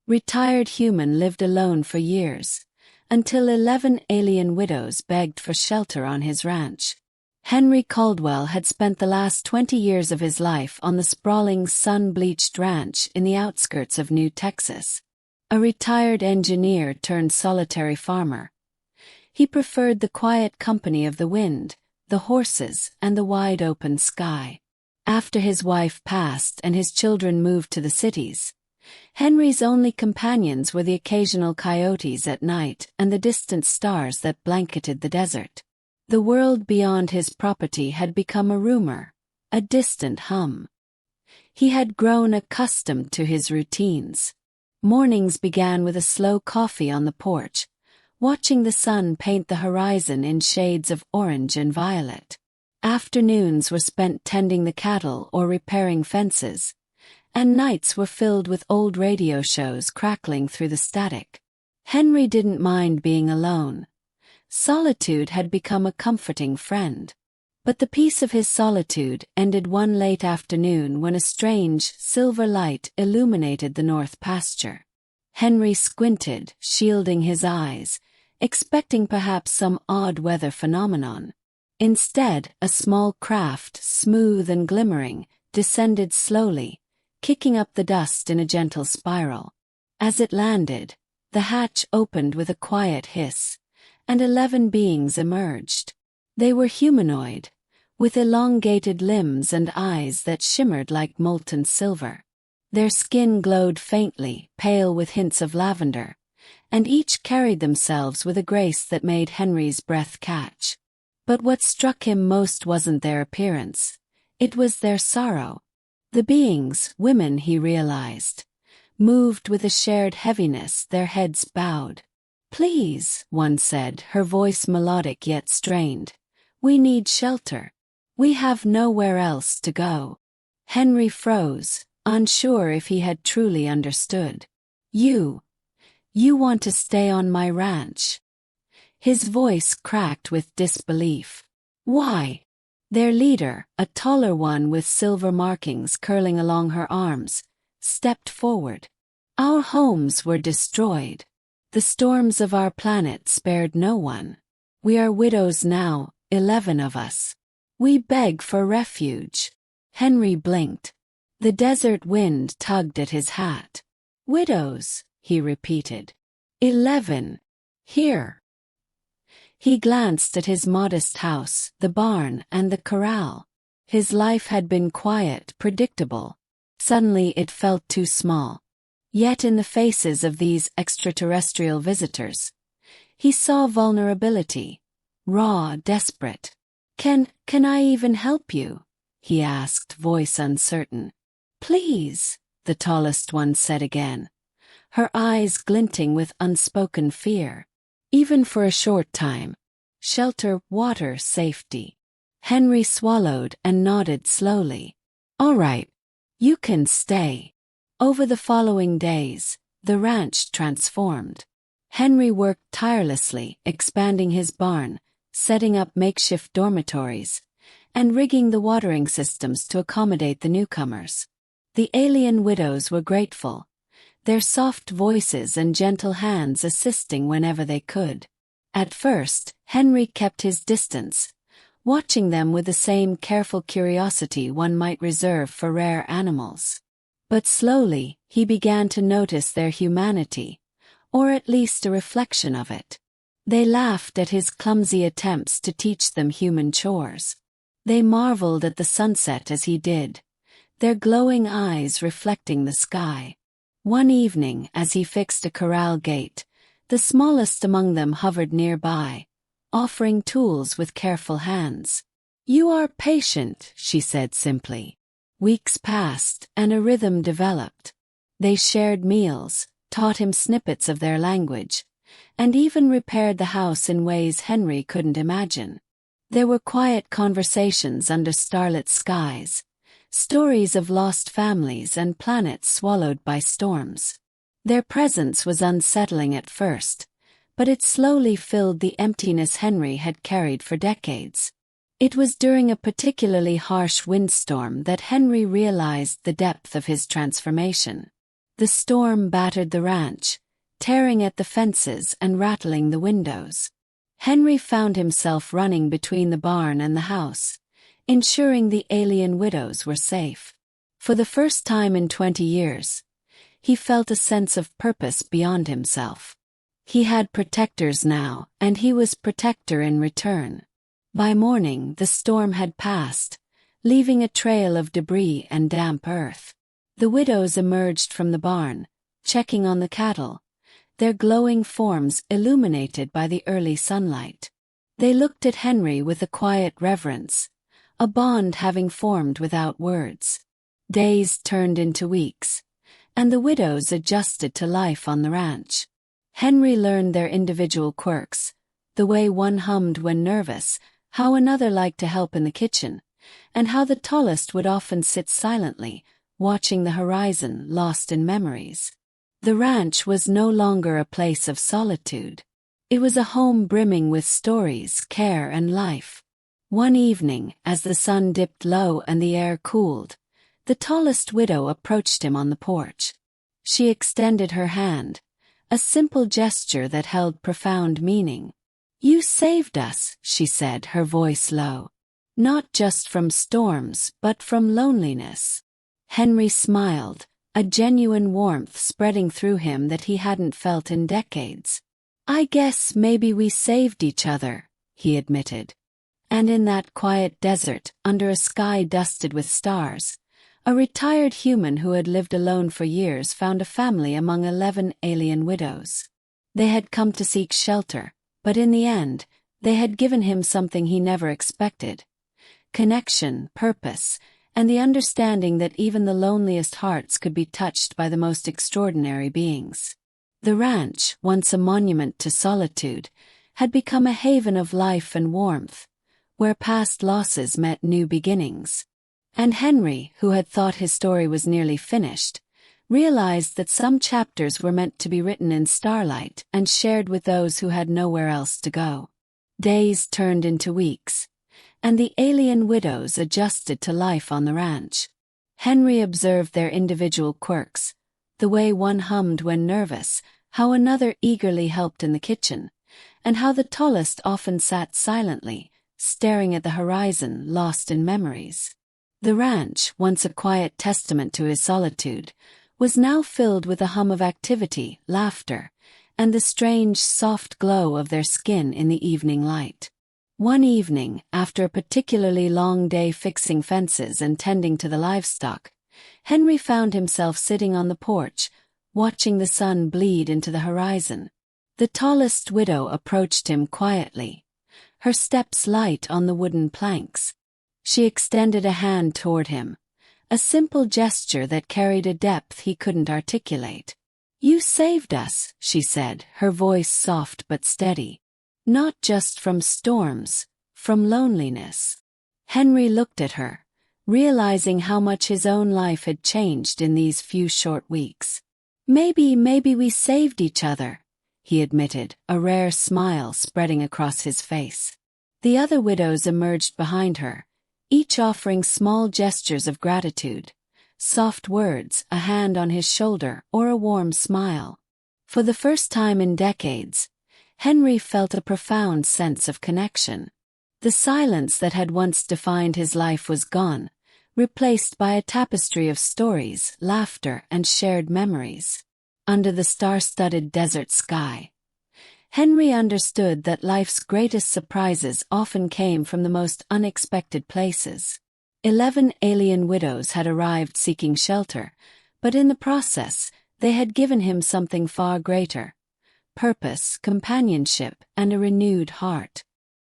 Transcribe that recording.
Retired human lived alone for years, until 11 alien widows begged for shelter on his ranch. Henry Caldwell had spent the last 20 years of his life on the sprawling sun-bleached ranch in the outskirts of New Texas. A retired engineer turned solitary farmer. He preferred the quiet company of the wind, the horses, and the wide-open sky. After his wife passed and his children moved to the cities, Henry's only companions were the occasional coyotes at night and the distant stars that blanketed the desert. The world beyond his property had become a rumor, a distant hum. He had grown accustomed to his routines. Mornings began with a slow coffee on the porch, watching the sun paint the horizon in shades of orange and violet. Afternoons were spent tending the cattle or repairing fences, and nights were filled with old radio shows crackling through the static. Henry didn't mind being alone. Solitude had become a comforting friend. But the peace of his solitude ended one late afternoon when a strange, silver light illuminated the north pasture. Henry squinted, shielding his eyes, expecting perhaps some odd weather phenomenon. Instead, a small craft, smooth and glimmering, descended slowly, kicking up the dust in a gentle spiral. As it landed, the hatch opened with a quiet hiss, and 11 beings emerged. They were humanoid, with elongated limbs and eyes that shimmered like molten silver. Their skin glowed faintly, pale with hints of lavender, and each carried themselves with a grace that made Henry's breath catch. But what struck him most wasn't their appearance. It was their sorrow. The beings, women he realized, moved with a shared heaviness, their heads bowed. "Please," one said, her voice melodic yet strained. "We need shelter. We have nowhere else to go." Henry froze, unsure if he had truly understood. You want to stay on my ranch?" His voice cracked with disbelief. "Why?" Their leader, a taller one with silver markings curling along her arms, stepped forward. "Our homes were destroyed. The storms of our planet spared no one. We are widows now, 11 of us. We beg for refuge." Henry blinked. The desert wind tugged at his hat. "Widows," he repeated. 11. Here." He glanced at his modest house, the barn, and the corral. His life had been quiet, predictable. Suddenly it felt too small. Yet in the faces of these extraterrestrial visitors, he saw vulnerability, raw, desperate. Can I even help you?" he asked, voice uncertain. "Please," the tallest one said again, her eyes glinting with unspoken fear. "Even for a short time. Shelter, water, safety." Henry swallowed and nodded slowly. "All right. You can stay." Over the following days, the ranch transformed. Henry worked tirelessly, expanding his barn, setting up makeshift dormitories, and rigging the watering systems to accommodate the newcomers. The alien widows were grateful, their soft voices and gentle hands assisting whenever they could. At first, Henry kept his distance, watching them with the same careful curiosity one might reserve for rare animals. But slowly, he began to notice their humanity, or at least a reflection of it. They laughed at his clumsy attempts to teach them human chores. They marveled at the sunset as he did, their glowing eyes reflecting the sky. One evening, as he fixed a corral gate, the smallest among them hovered nearby, offering tools with careful hands. "You are patient," she said simply. Weeks passed, and a rhythm developed. They shared meals, taught him snippets of their language, and even repaired the house in ways Henry couldn't imagine. There were quiet conversations under starlit skies, stories of lost families and planets swallowed by storms. Their presence was unsettling at first, but it slowly filled the emptiness Henry had carried for decades. It was during a particularly harsh windstorm that Henry realized the depth of his transformation. The storm battered the ranch, tearing at the fences and rattling the windows. Henry found himself running between the barn and the house, ensuring the alien widows were safe. For the first time in 20 years, he felt a sense of purpose beyond himself. He had protectors now, and he was protector in return. By morning, the storm had passed, leaving a trail of debris and damp earth. The widows emerged from the barn, checking on the cattle, their glowing forms illuminated by the early sunlight. They looked at Henry with a quiet reverence, a bond having formed without words. Days turned into weeks, and the widows adjusted to life on the ranch. Henry learned their individual quirks, the way one hummed when nervous, how another liked to help in the kitchen, and how the tallest would often sit silently, watching the horizon lost in memories. The ranch was no longer a place of solitude. It was a home brimming with stories, care, and life. One evening, as the sun dipped low and the air cooled, the tallest widow approached him on the porch. She extended her hand, a simple gesture that held profound meaning. "You saved us," she said, her voice low. "Not just from storms, but from loneliness." Henry smiled, a genuine warmth spreading through him that he hadn't felt in decades. "I guess maybe we saved each other," he admitted. And in that quiet desert, under a sky dusted with stars, a retired human who had lived alone for years found a family among 11 alien widows. They had come to seek shelter, but in the end, they had given him something he never expected: connection, purpose, and the understanding that even the loneliest hearts could be touched by the most extraordinary beings. The ranch, once a monument to solitude, had become a haven of life and warmth, where past losses met new beginnings. And Henry, who had thought his story was nearly finished, realized that some chapters were meant to be written in starlight and shared with those who had nowhere else to go. Days turned into weeks, and the alien widows adjusted to life on the ranch. Henry observed their individual quirks, the way one hummed when nervous, how another eagerly helped in the kitchen, and how the tallest often sat silently, staring at the horizon, lost in memories. The ranch, once a quiet testament to his solitude, was now filled with a hum of activity, laughter, and the strange, soft glow of their skin in the evening light. One evening, after a particularly long day fixing fences and tending to the livestock, Henry found himself sitting on the porch, watching the sun bleed into the horizon. The tallest widow approached him quietly, her steps light on the wooden planks. She extended a hand toward him, a simple gesture that carried a depth he couldn't articulate. "You saved us," she said, her voice soft but steady. "Not just from storms, from loneliness." Henry looked at her, realizing how much his own life had changed in these few short weeks. Maybe we saved each other," he admitted, a rare smile spreading across his face. The other widows emerged behind her, each offering small gestures of gratitude, soft words, a hand on his shoulder, or a warm smile. For the first time in decades, Henry felt a profound sense of connection. The silence that had once defined his life was gone, replaced by a tapestry of stories, laughter, and shared memories. Under the star-studded desert sky, Henry understood that life's greatest surprises often came from the most unexpected places. 11 alien widows had arrived seeking shelter, but in the process, they had given him something far greater: purpose, companionship, and a renewed heart.